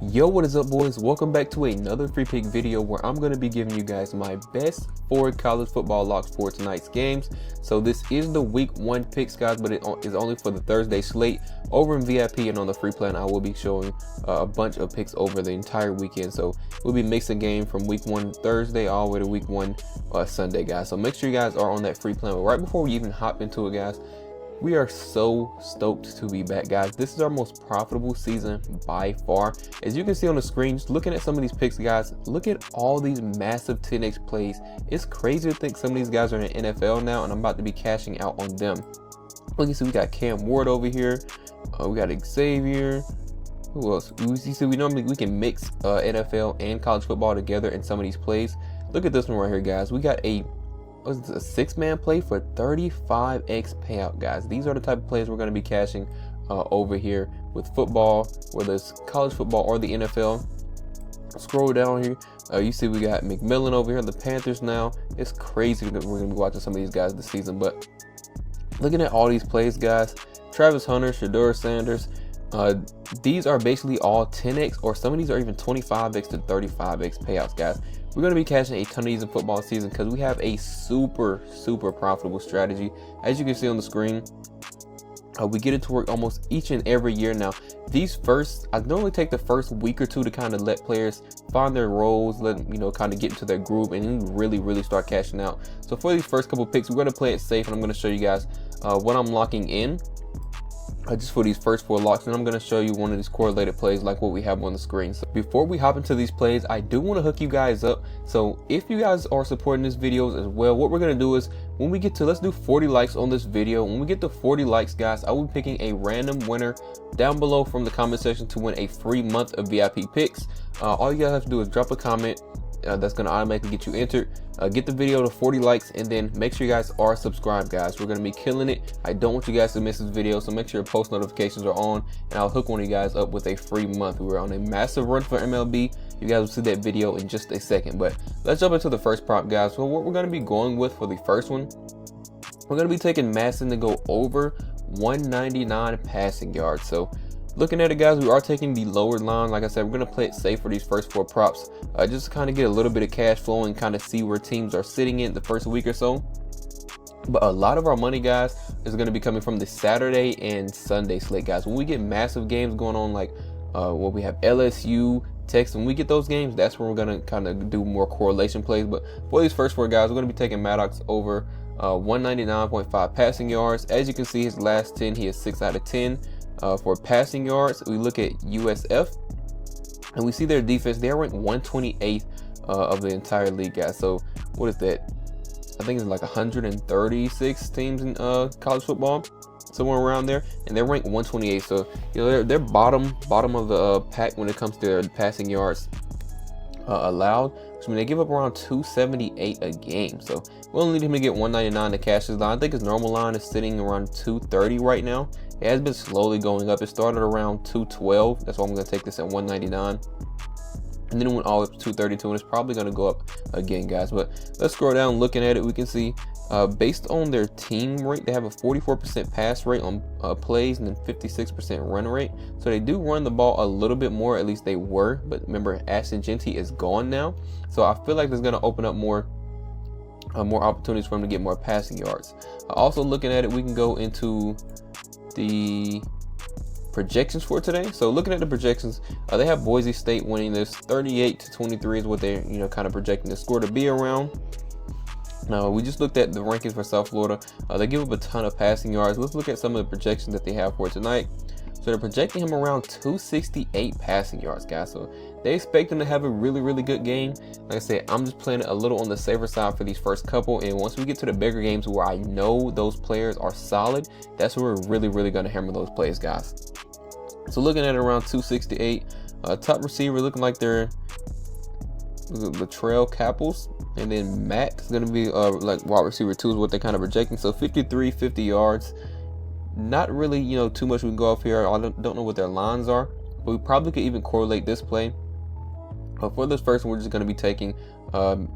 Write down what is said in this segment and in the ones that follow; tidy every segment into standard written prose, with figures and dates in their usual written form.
Yo, what is up, boys? Welcome back to another free pick video where I'm going to be giving you guys my best 4 college football locks for tonight's games. So this is the week 1 picks, guys, but it is only for the Thursday slate. Over in VIP and on the free plan, I will be showing a bunch of picks over the entire weekend. So we'll be mixing game from week 1 Thursday all the way to week 1 Sunday, guys. So make sure you guys are on that free plan. But right before we even hop into it, guys, we are so stoked to be back, guys. This is our most profitable season by far. As you can see on the screen, just looking at some of these picks, guys, look at all these massive 10x plays. It's crazy to think some of these guys are in the NFL now, and I'm about to be cashing out on them. Look, you see we got Cam Ward over here. We got Xavier. Who else? You see, we can mix NFL and college football together in some of these plays. Look at this one right here, guys. We got a 6-man play for 35x payout, guys. These are the type of plays we're going to be cashing over here with football, whether it's college football or the NFL. Scroll down here, you see we got McMillan over here, the Panthers now. It's crazy that we're going to be watching some of these guys this season, but looking at all these plays, guys, Travis Hunter, Shedeur Sanders, these are basically all 10x, or some of these are even 25x to 35x payouts, guys. We're going to be cashing a ton of these in football season because we have a super profitable strategy. As you can see on the screen, we get it to work almost each and every year now. I normally take the first week or two to kind of let players find their roles, let them, kind of get into their groove, and then really start cashing out. So for these first couple picks, we're going to play it safe, and I'm going to show you guys what I'm locking in. Just for these first 4 locks, and I'm going to show you one of these correlated plays like what we have on the screen. So before we hop into these plays, I do want to hook you guys up. So if you guys are supporting these videos as well, what we're going to do is when we get to, let's do 40 likes on this video. When we get to 40 likes, guys, I will be picking a random winner down below from the comment section to win a free month of VIP picks. All you guys have to do is drop a comment. That's going to automatically get you entered. Get the video to 40 likes, and then make sure you guys are subscribed, guys. We're going to be killing it. I don't want you guys to miss this video, so make sure your post notifications are on, and I'll hook one of you guys up with a free month. We were on a massive run for MLB. You guys will see that video in just a second, but let's jump into the first prop, guys. So what we're going to be going with for the first one, we're going to be taking Masson to go over 199 passing yards. So looking at it, guys, we are taking the lower line. Like I said, we're going to play it safe for these first 4 props, just to kind of get a little bit of cash flow and kind of see where teams are sitting in the first week or so. But a lot of our money, guys, is going to be coming from the Saturday and Sunday slate, guys. When we get massive games going on, like what we have LSU, Texas, when we get those games, that's when we're going to kind of do more correlation plays. But for these first 4 guys, we're going to be taking Maddox over 199.5 passing yards. As you can see, his last 10, he is 6 out of 10. For passing yards, we look at USF, and we see their defense. They're ranked 128th of the entire league, guys. So what is that? I think it's like 136 teams in college football, somewhere around there, and they're ranked 128th. So they're bottom of the pack when it comes to their passing yards allowed. So they give up around 278 a game. So we only need him to get 199 to cash his line. I think his normal line is sitting around 230 right now. It has been slowly going up. It started around 212. That's why I'm going to take this at 199. And then it went all up to 232, and it's probably going to go up again, guys. But let's scroll down. Looking at it, we can see based on their team rate, they have a 44% pass rate on plays and then 56% run rate. So they do run the ball a little bit more, at least they were. But remember, Ashton Genty is gone now. So I feel like there's going to open up more opportunities for him to get more passing yards. Also looking at it, we can go into the projections for today. So looking at the projections, they have Boise State winning this 38-23 is what they're kind of projecting the score to be around. Now we just looked at the rankings for South Florida. They give up a ton of passing yards. Let's look at some of the projections that they have for tonight. So they're projecting him around 268 passing yards, guys. So they expect him to have a really good game. Like I said, I'm just playing it a little on the safer side for these first couple. And once we get to the bigger games where I know those players are solid, that's where we're really going to hammer those plays, guys. So looking at it around 268, top receiver looking like they're Latrell Capels, and then Matt is going to be like wide receiver 2 is what they're kind of projecting. So 50 yards. Not really, too much we can go off here. I don't know what their lines are, but we probably could even correlate this play. For this first one, we're just going to be taking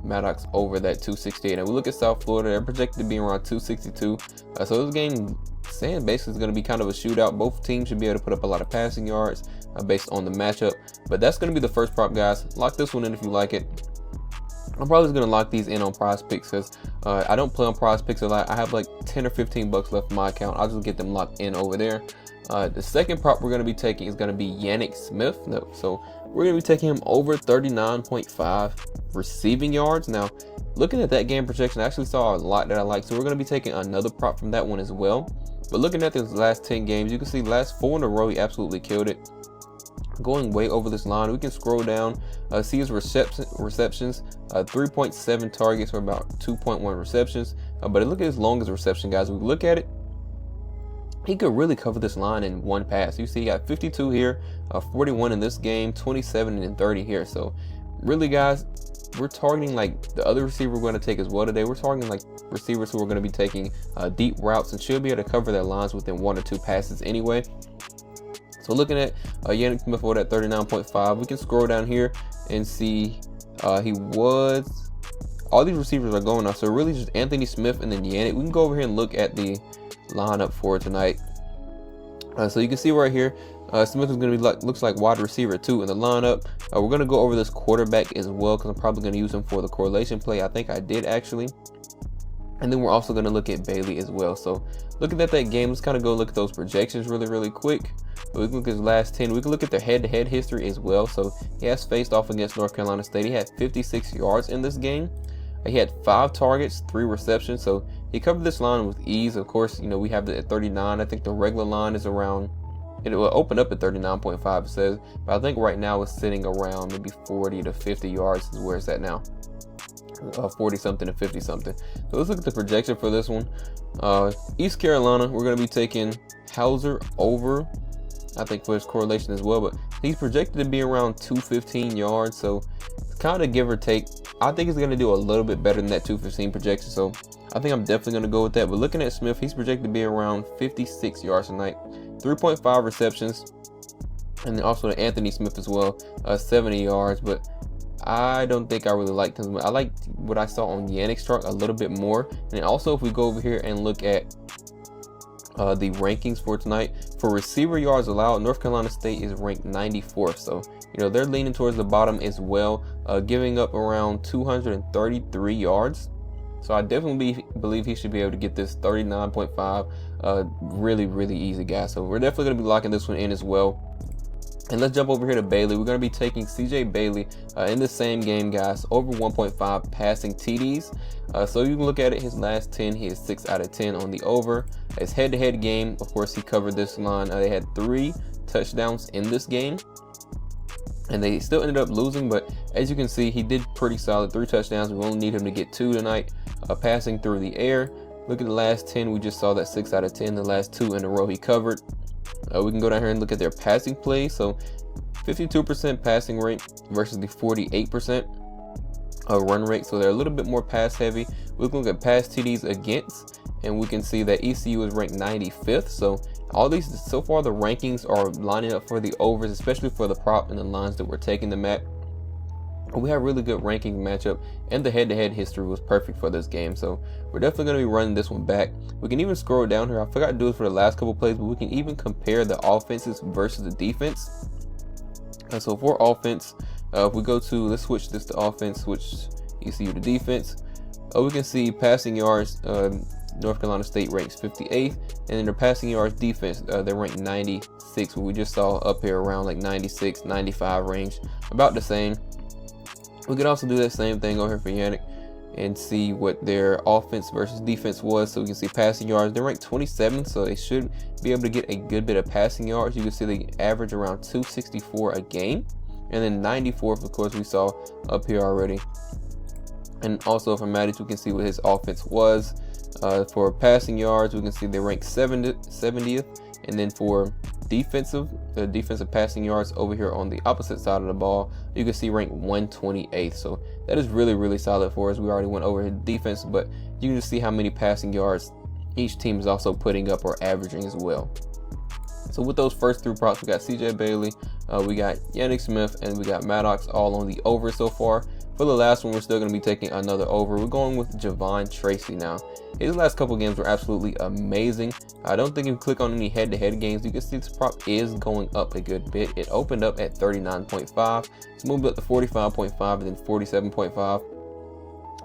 Maddox over that 268. And we look at South Florida, they're projected to be around 262. So this game saying basically it's going to be kind of a shootout. Both teams should be able to put up a lot of passing yards. based on the matchup. But that's going to be the first prop, guys. Lock this one in if you like it. I'm probably just going to lock these in on PrizePicks because I don't play on PrizePicks a lot. I have like 10 or 15 bucks left in my account. I'll just get them locked in over there. The second prop we're going to be taking is going to be Yannick Smith. So we're going to be taking him over 39.5 receiving yards. Now, looking at that game projection, I actually saw a lot that I like. So we're going to be taking another prop from that one as well. But looking at these last 10 games, you can see last 4 in a row, he absolutely killed it. Going way over this line, we can scroll down, see his receptions, 3.7 targets for about 2.1 receptions. But look at his longest reception, guys. We look at it, he could really cover this line in one pass. You see, he got 52 here, 41 in this game, 27 and 30 here. So really, guys, we're targeting like the other receiver we're going to take as well today. We're targeting like receivers who are going to be taking deep routes and should be able to cover their lines within 1 or 2 passes anyway. So looking at Yannick Smith for that 39.5, we can scroll down here and see all these receivers are going off. So really just Anthony Smith and then Yannick. We can go over here and look at the lineup for tonight. So you can see right here, Smith is going to be looks like wide receiver 2 in the lineup. We're going to go over this quarterback as well because I'm probably going to use him for the correlation play. I think I did actually. And then we're also going to look at Bailey as well. So looking at that game, let's kind of go look at those projections really quick. But we can look at his last 10. We can look at their head-to-head history as well. So he has faced off against North Carolina State. He had 56 yards in this game. He had 5 targets, 3 receptions. So he covered this line with ease. Of course, you know, we have it at 39. I think the regular line is around, it will open up at 39.5, it says. But I think right now it's sitting around maybe 40 to 50 yards is where it's at now. 40 something to 50 something. So let's look at the projection for this one. East Carolina, we're going to be taking Hauser over, I think, for his correlation as well, but he's projected to be around 215 yards. So kind of give or take, I think he's going to do a little bit better than that 215 projection. So I think I'm definitely going to go with that. But looking at Smith, he's projected to be around 56 yards tonight, 3.5 receptions, and then also to Anthony Smith as well, 70 yards. But I don't think I really liked him. I liked what I saw on Yannick's chart a little bit more. And then also if we go over here and look at the rankings for tonight, for receiver yards allowed, North Carolina State is ranked 94th. So, you know, they're leaning towards the bottom as well, giving up around 233 yards. So I definitely believe he should be able to get this 39.5 really easy, guys. So we're definitely going to be locking this one in as well. And let's jump over here to Bailey. We're going to be taking CJ Bailey in the same game, guys, over 1.5 passing TDs. So you can look at it, his last 10, he is 6 out of 10 on the over. His head-to-head game, of course, he covered this line. They had 3 touchdowns in this game, and they still ended up losing. But as you can see, he did pretty solid, 3 touchdowns. We only need him to get 2 tonight, passing through the air. Look at the last 10. We just saw that 6 out of 10. The last 2 in a row he covered. We can go down here and look at their passing play. So 52% passing rate versus the 48% run rate. So they're a little bit more pass heavy. We can look at pass TDs against, and we can see that ECU is ranked 95th. So all these, so far the rankings are lining up for the overs, especially for the prop and the lines that we're taking them at. We have really good ranking matchup, and the head-to-head history was perfect for this game. So we're definitely going to be running this one back. We can even scroll down here. I forgot to do this for the last couple plays, but we can even compare the offenses versus the defense. So for offense, if we go to, let's switch this to offense, switch ECU to defense. We can see passing yards, North Carolina State ranks 58th, and then their passing yards defense, they're ranked 96. What we just saw up here around like 96, 95 range, about the same. We could also do that same thing over here for Yannick and see what their offense versus defense was. So we can see passing yards, they're ranked 27th, so they should be able to get a good bit of passing yards. You can see they average around 264 a game, and then 94th, of course, we saw up here already. And also for Mattis, we can see what his offense was. For passing yards, we can see they rank 70th, and then for defensive passing yards over here on the opposite side of the ball, you can see ranked 128th. So that is really solid for us. We already went over his defense, but you can just see how many passing yards each team is also putting up or averaging as well. So with those first 3 props, we got CJ Bailey, we got Yannick Smith, and we got Maddox all on the over so far. For the last one, we're still going to be taking another over. We're going with Javon Tracy now. His last couple games were absolutely amazing. I don't think if you click on any head-to-head games, you can see this prop is going up a good bit. It opened up at 39.5. It's moved up to 45.5 and then 47.5.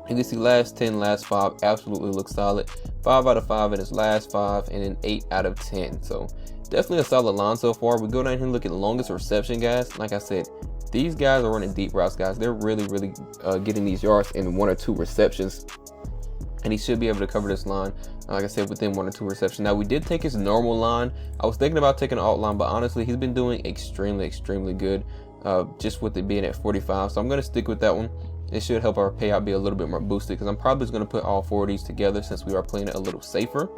You can see last 10, last 5 absolutely look solid. 5 out of 5 in his last 5, and then 8 out of 10. So definitely a solid line so far. We go down here and look at the longest reception, guys. Like I said, these guys are running deep routes, guys. They're really getting these yards in 1 or 2 receptions, and he should be able to cover this line, like I said, within 1 or 2 receptions. Now, we did take his normal line. I was thinking about taking an alt line, but honestly, he's been doing extremely good, just with it being at 45. So I'm going to stick with that one. It should help our payout be a little bit more boosted, because I'm probably just going to put all 4 of these together since we are playing it a little safer.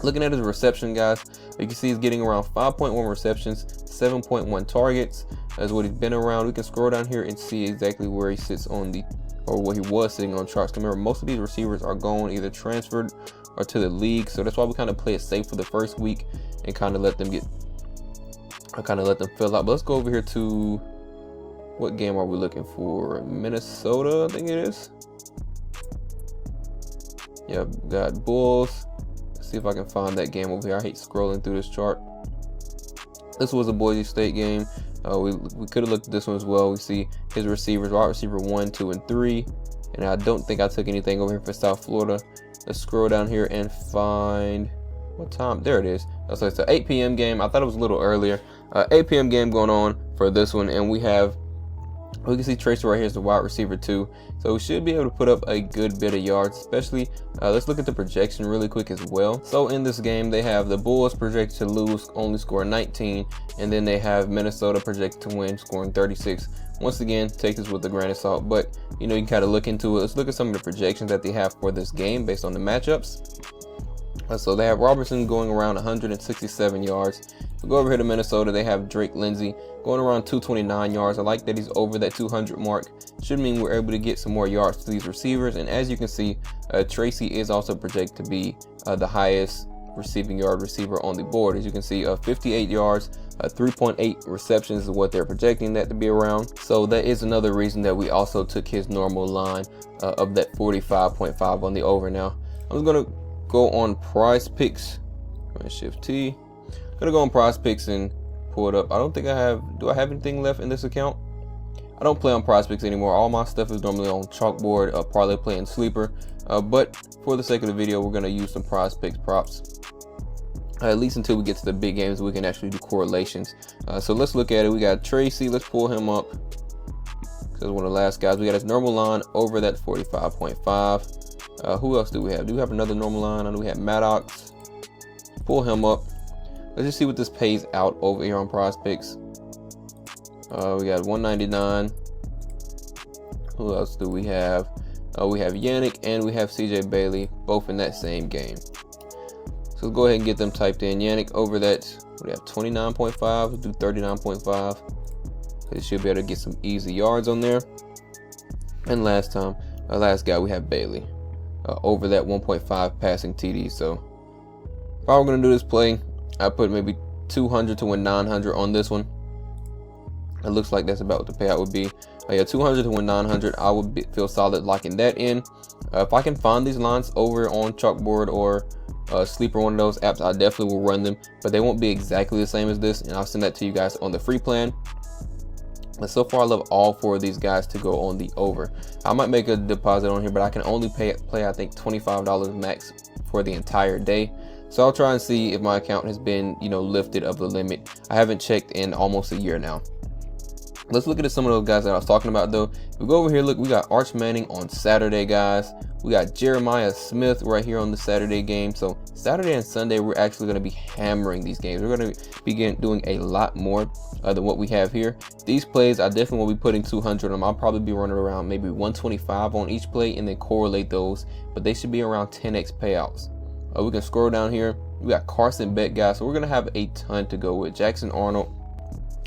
Looking at his reception, guys, you can see he's getting around 5.1 receptions, 7.1 targets. That's what he's been around. We can scroll down here and see exactly where he sits on the, or where he was sitting on charts. Remember, most of these receivers are going either transferred or to the league, so that's why we kind of play it safe for the first week and kind of let them fill out. But let's go over here to, what game are we looking for? Minnesota, I think it is. Yeah, got Bulls. Let's see if I can find that game over here. I hate scrolling through this chart. This was a Boise State game. We could have looked at this one as well. We see his receivers, wide receiver 1, 2, and 3. And I don't think I took anything over here for South Florida. Let's scroll down here and find, what time? There it is. So it's an 8 p.m. game. I thought it was a little earlier. 8 p.m. game going on for this one. And we can see Tracy right here is the wide receiver 2. So we should be able to put up a good bit of yards, especially, let's look at the projection really quick as well. So in this game, they have the Bulls projected to lose, only score 19. And then they have Minnesota projected to win, scoring 36. Once again, take this with a grain of salt, but you can kind of look into it. Let's look at some of the projections that they have for this game based on the matchups. So they have Robertson going around 167 yards. We go over here to Minnesota. They have Drake Lindsey going around 229 yards. I like that he's over that 200 mark. Should mean we're able to get some more yards to these receivers. And as you can see, Tracy is also projected to be the highest receiving yard receiver on the board. As you can see, 58 yards, 3.8 receptions is what they're projecting that to be around. So that is another reason that we also took his normal line of that 45.5 on the over. Now, I'm going to go on PrizePicks. Shift T. Gonna go on PrizePicks and pull it up. I don't think I have. Do I have anything left in this account? I don't play on PrizePicks anymore. All my stuff is normally on Chalkboard, ParlayPlay, and Sleeper. But for the sake of the video, we're gonna use some PrizePicks props. At least until we get to the big games, we can actually do correlations. So let's look at it. We got Tracy. Let's pull him up. This is one of the last guys. We got his normal line over that 45.5. Who else do we have? Do we have another normal line? I know we have Maddox. Pull him up. Let's just see what this pays out over here on PrizePicks. We got 199. Who else do we have? We have Yannick and we have CJ Bailey, both in that same game. So let's go ahead and get them typed in. Yannick over that, we have 29.5. Let's do 39.5. It should be able to get some easy yards on there. And last guy, we have Bailey over that 1.5 passing TD. So if I were going to do this play, I put maybe 200 to win 900 on this one. It looks like that's about what the payout would be. Yeah, 200 to win 900. I would feel solid locking that in. If I can find these lines over on Chalkboard or Sleeper, one of those apps, I definitely will run them. But they won't be exactly the same as this, and I'll send that to you guys on the free plan. But so far, I love all 4 of these guys to go on the over. I might make a deposit on here, but I can only play I think $25 max for the entire day. So I'll try and see if my account has been, lifted of the limit. I haven't checked in almost a year now. Let's look at some of those guys that I was talking about though. If we go over here, look, we got Arch Manning on Saturday, guys. We got Jeremiah Smith right here on the Saturday game. So Saturday and Sunday, we're actually going to be hammering these games. We're going to be doing a lot more than what we have here. These plays, I definitely will be putting 200 on them. I'll probably be running around maybe 125 on each play and then correlate those. But they should be around 10x payouts. We can scroll down here. We got Carson Bet, guys. So we're going to have a ton to go with. Jackson Arnold.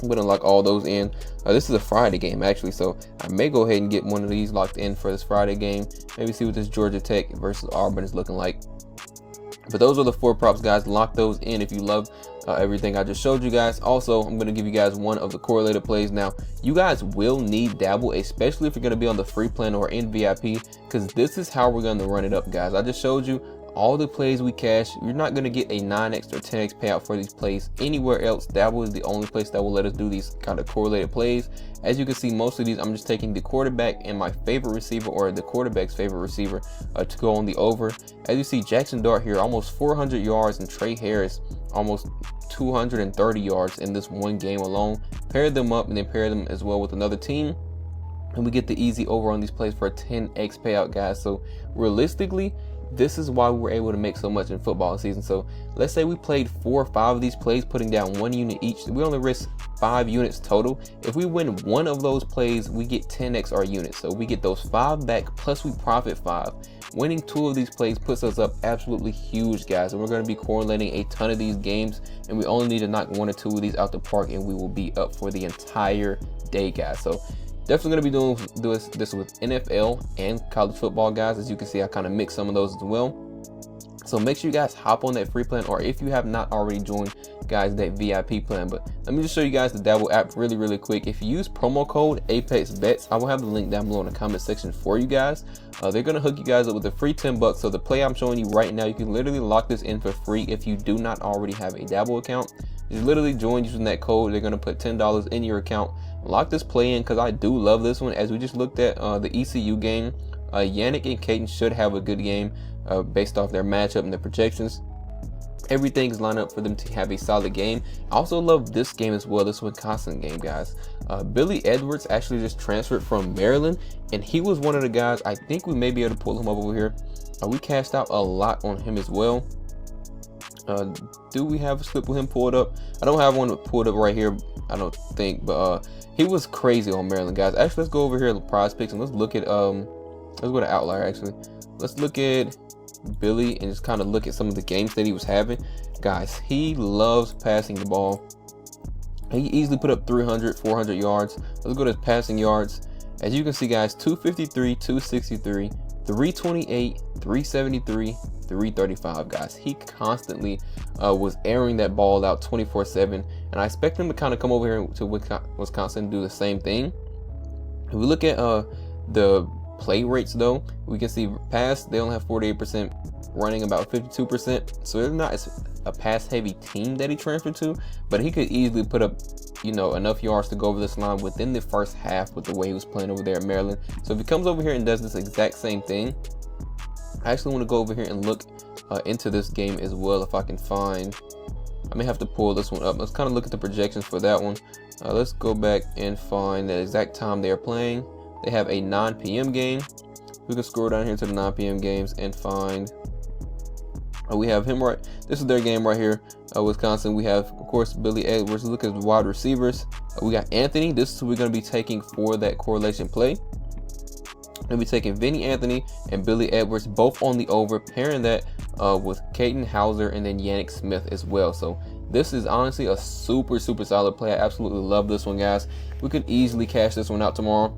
I'm going to lock all those in. This is a Friday game, actually. So I may go ahead and get one of these locked in for this Friday game. Maybe see what this Georgia Tech versus Auburn is looking like. But those are the 4 props, guys. Lock those in if you love everything I just showed you guys. Also, I'm going to give you guys one of the correlated plays. Now, you guys will need Dabble, especially if you're going to be on the free plan or in VIP, because this is how we're going to run it up, guys. I just showed you all the plays we cash. You're not going to get a 9x or 10x payout for these plays anywhere else. Dabble is the only place that will let us do these kind of correlated plays. As you can see, most of these I'm just taking the quarterback and my favorite receiver, or the quarterback's favorite receiver, to go on the over. As you see, Jackson Dart here almost 400 yards, and Trey Harris almost 230 yards in this one game alone. Pair them up and then pair them as well with another team, and we get the easy over on these plays for a 10x payout, guys. So realistically, this is why we were able to make so much in football season. So let's say we played 4 or 5 of these plays, putting down 1 unit each. We only risk 5 units total. If we win 1 of those plays, we get 10x our units. So we get those 5 back, plus we profit 5. Winning 2 of these plays puts us up absolutely huge, guys. And we're going to be correlating a ton of these games, and we only need to knock 1 or 2 of these out the park, and we will be up for the entire day, guys. So definitely going to be doing this with NFL and college football, guys. As you can see, I kind of mix some of those as well. So make sure you guys hop on that free plan, or if you have not already joined, guys, that VIP plan. But let me just show you guys the Dabble app really quick. If you use promo code ApexBetz, I will have the link down below in the comment section for you guys. They're going to hook you guys up with a free 10 bucks. So the play I'm showing you right now, you can literally lock this in for free if you do not already have a Dabble account. Just literally join using that code. They're going to put $10 in your account. Lock this play in, because I do love this one. As we just looked at the ECU game, Yannick and Caden should have a good game based off their matchup and their projections. Everything is lined up for them to have a solid game. I also love this game as well, this Wisconsin game, guys. Billy Edwards actually just transferred from Maryland, and he was one of the guys. I think we may be able to pull him up over here. We cashed out a lot on him as well. Do we have a slip with him pulled up? I don't have one pulled up right here, I don't think, but he was crazy on Maryland, guys. Actually, let's go over here to PrizePicks and let's look at let's go to Outlier. Actually, let's look at Billy and just kind of look at some of the games that he was having. Guys, he loves passing the ball. He easily put up 300, 400 yards. Let's go to passing yards. As you can see, guys, 253, 263, 328, 373, 335, guys. He constantly was airing that ball out 24/7, and I expect him to kind of come over here to Wisconsin and do the same thing. If we look at the play rates, though, we can see pass, they only have 48%, running about 52%. So they're not a pass heavy team that he transferred to, but he could easily put up, you know, enough yards to go over this line within the first half with the way he was playing over there at Maryland. So if he comes over here and does this exact same thing, I actually want to go over here and look into this game as well. If I can find, I may have to pull this one up. Let's kind of look at the projections for that one. Let's go back and find the exact time they are playing. They have a 9 p.m. game. We can scroll down here to the 9 p.m. games and find, we have him right. This is their game right here. Wisconsin. We have, of course, Billy Edwards. Look at the wide receivers. We got Anthony. This is who we're going to be taking for that correlation play. We'll be taking Vinny Anthony and Billy Edwards both on the over, pairing that with Caden Hauser and then Yannick Smith as well. So this is honestly a super solid play. I absolutely love this one, guys. We could easily cash this one out tomorrow.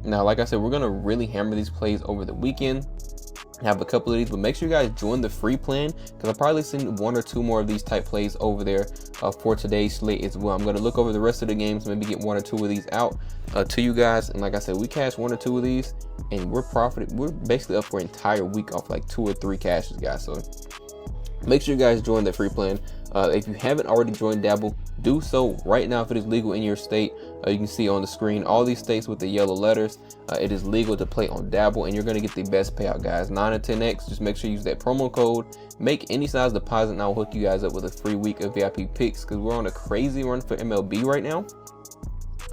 Now, like I said, we're gonna really hammer these plays over the weekend. Have a couple of these, but make sure you guys join the free plan, because I'll probably send 1 or 2 more of these type plays over there for today's slate as well. I'm going to look over the rest of the games, maybe get 1 or 2 of these out to you guys. And like I said, we cash 1 or 2 of these and we're basically up for an entire week off like 2 or 3 cashes, guys. So make sure you guys join the free plan. If you haven't already joined Dabble, do so right now if it is legal in your state. You can see on the screen all these states with the yellow letters. It is legal to play on Dabble, and you're going to get the best payout, guys. 9 or 10x. Just make sure you use that promo code. Make any size deposit, and I'll hook you guys up with a free week of VIP picks, because we're on a crazy run for MLB right now.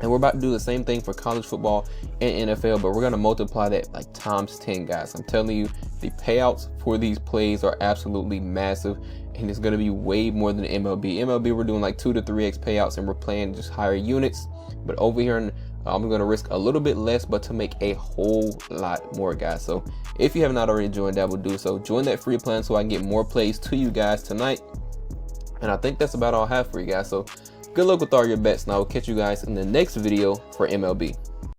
And we're about to do the same thing for college football and NFL, but we're going to multiply that like times 10, guys. I'm telling you, the payouts for these plays are absolutely massive, and it's going to be way more than MLB. MLB, we're doing like 2 to 3x payouts, and we're playing just higher units. But over here, I'm going to risk a little bit less, but to make a whole lot more, guys. So if you have not already joined Dabble, do so. Join that free plan so I can get more plays to you guys tonight. And I think that's about all I have for you guys. So good luck with all your bets, and I will catch you guys in the next video for MLB.